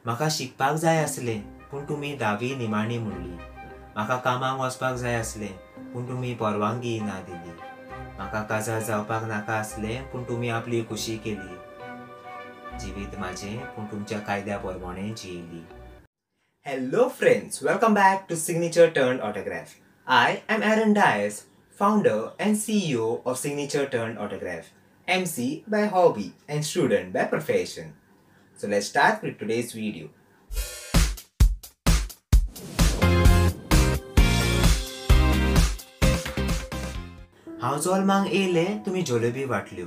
म्हाका शिकपाक जाय आसलें पूण तुमी धावी निमाणी म्हणली. म्हाका कामाक वचपाक जाय आसलें पूण तुमी परवानगी ना दिली. म्हाका काजार जावपाक नाका आसलें पूण तुमी आपली खुशी केली. जिवीत म्हाजें पूण तुमच्या कायद्या प्रमाणें जियेली. Hello friends, welcome back to Signature Turned Autograph. I am Aaron Dias, founder and CEO of Signature Turned Autograph, MC by hobby and student by profession. So let's start with today's video. हांव जल्माक येयले तुमी जलेबी वाटल्यो.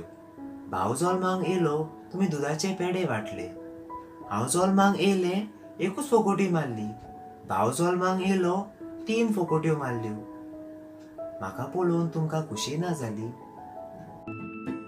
भाव जल्माक येयलो तुमी दुधाचे पेडे वाटले. हांव जल्माक येयले एकूच फकोटी मारली. भाव जल्माक येयलो 3 फकोट्यो मारल्यो. म्हाका पळोवन तुमकां खुशी ना जाली?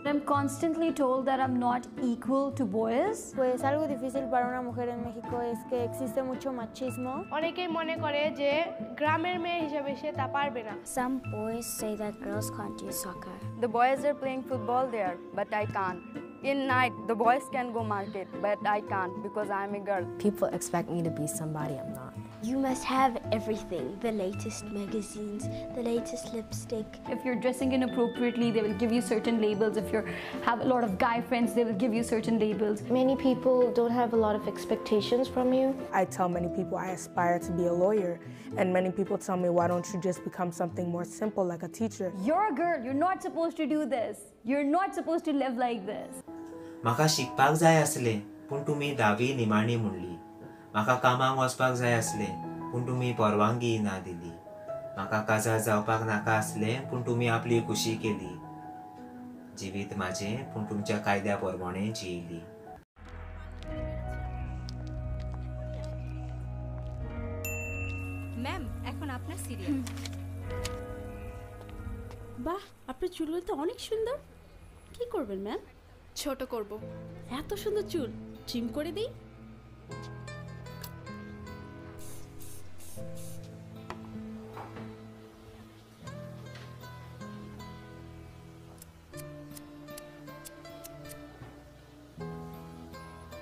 I'm constantly told that I'm not equal to boys. Pues algo difícil para una mujer en México es que existe mucho machismo. অনেকেই মনে করে যে গ্রামের মেয়ে হিসেবে সে তা পারবে না. Some boys say that girls can't do soccer. The boys are playing football there, but I can't. In night, the boys can go market, but I can't because I'm a girl. People expect me to be somebody I'm not. You must have everything, the latest magazines, the latest lipstick. If you're dressing inappropriately, they will give you certain labels. If you have a lot of guy friends, they will give you certain labels. Many people don't have a lot of expectations from you. I tell many people I aspire to be a lawyer, and many people tell me, why don't you just become something more simple like a teacher? You're a girl, you're not supposed to do this. You're not supposed to live like this. म्हाका शिकपाक जाय आसलें पूण तुमी धावी निमाणी म्हणली. म्हाका कामाक वचपाक जाय आसलें पूण तुमी परवानगी ना दिली. म्हाका काजार जावपाक नाका आसलें पूण तुमी आपली खुशी केली. जिवीत म्हाजें पूण तुमच्या कायद्या प्रमाणें जियेली. ম্যাম এখন আপনার সিরিয়াল। বাহ, আপনার চুলগুলো তো অনেক সুন্দর। কি করবেন ম্যাম? ছোট করব। এত সুন্দর চুল ট্রিম করে দিই।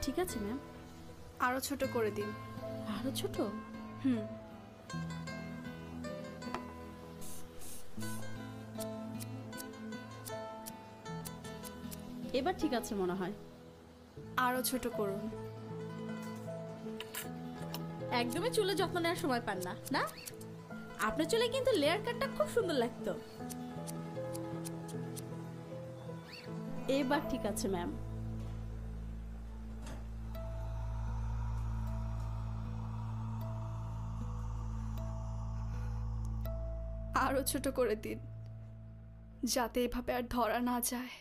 ঠিক আছে ম্যাম। আরো ছোট করে দিন। আরো ছোট? এবার ঠিক আছে মনে হয়। আরো ছোট করুন। একদমই চুলে যত্ন নেওয়ার সময় পান না, না? আপনার চুলে কিন্তু লেয়ার কাটটা খুব সুন্দর লাগতো। এবার ঠিক আছে ম্যাম। আরো ছোট করে দিন যাতে এভাবে আর ধরা না যায়।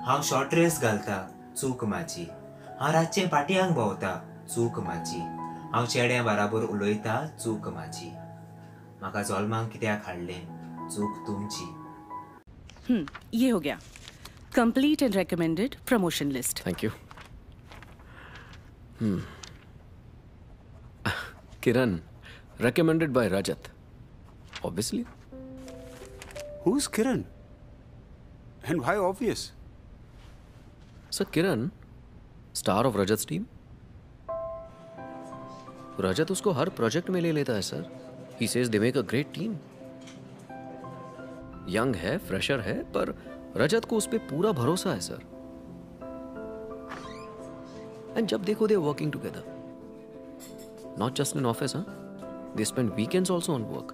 हांव शॉर्ट ड्रेस घालता चूक म्हाजी. हांव रातचें पाटयांक भोंवता चूक म्हाजी. हांव चेड्या बराबर उलयता चूक म्हाजी. म्हाका जल्माक कित्याक हाडलें चूक तुमची. ये हो गया complete and recommended promotion list. Thank you. Kiran, recommended by Rajat. Obviously. Who's Kiran? And why obvious? Sir, Kiran, star of Rajat's team. Rajat उसको हर प्रोजेक्ट में ले लेता है sir. He says they make a great team. Young है, fresher है, पर रजत को उस पे पूरा भरोसा है सर. एंड जब देखो they are working together. Not just in office, they spend weekends also on work,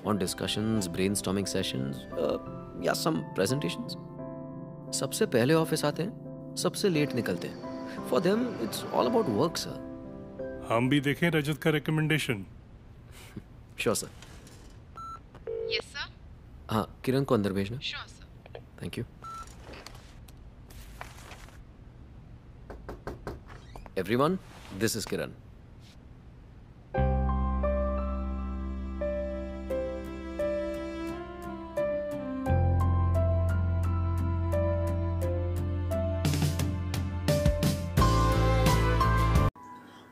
on discussions, brainstorming sessions या सम प्रेजेंटेशंस. सबसे पहले ऑफिस आते हैं, सबसे लेट निकलते हैं. For them it's all about work sir. हम भी देखें रजत का recommendation. Sure sir. Yes sir. हाँ, किरण को अंदर भेजना. Sure sir. Thank you. Everyone, this is Kiran.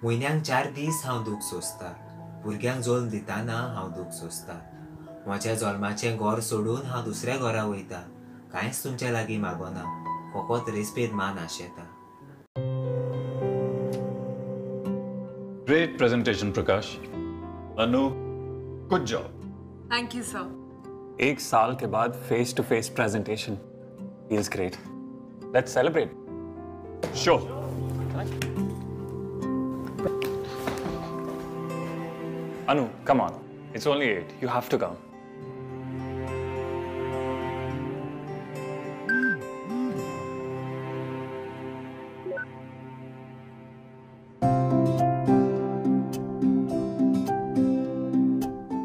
म्हयन्यांक 4 दीस हांव दूख सोंसता. भुरग्यांक जल्म दिताना हांव दूख सोंसता. म्हज्या जल्माचें घर सोडून हांव दुसऱ्या घरा वयता. कांयच तुमच्या लागीं मागोना, फकत रेस्पेद मान आशेता. Great presentation, Prakash. Anu, good job. Thank you, sir. 1 साल के बाद face to face presentation feels great. Let's celebrate. Sure. Anu, come on. It's only 8. You have to come.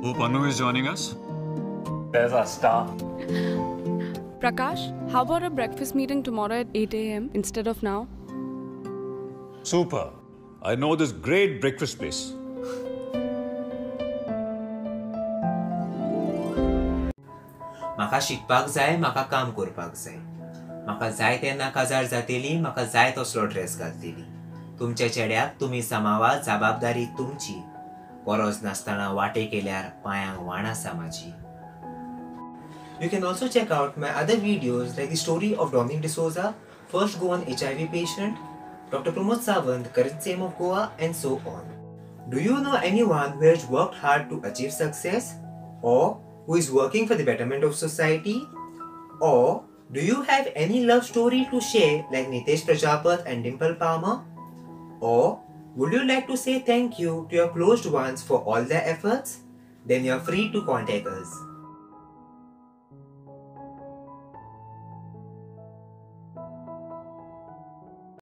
Hope Anu is joining us. There's our star. Prakash, how about a breakfast meeting tomorrow at 8 a.m. instead of now? Super. I know this great breakfast place. म्हाका शिकपाक जाय, म्हाका काम करपाक जाय. म्हाका जाय तेन्ना काजार जातली, म्हाका जाय तसलो ड्रेस घालतली. तुमच्या चेड्याक तुमी सांबाळा, जबाबदारी तुमची. गरज नासतना वाटे केल्यार पांयांक वाण आसा माझी. You can also check out my other videos like the story of Dominic D'Souza, first Goan HIV patient, Dr. Pramod Sawant, current CM of Goa, and so on. Do you know anyone who has worked hard to achieve success? Or who is working for the betterment of society? Or do you have any love story to share like Nitesh Prajapat and Dimple Palmer? Or would you like to say thank you to your closed ones for all their efforts? Then you are free to contact us.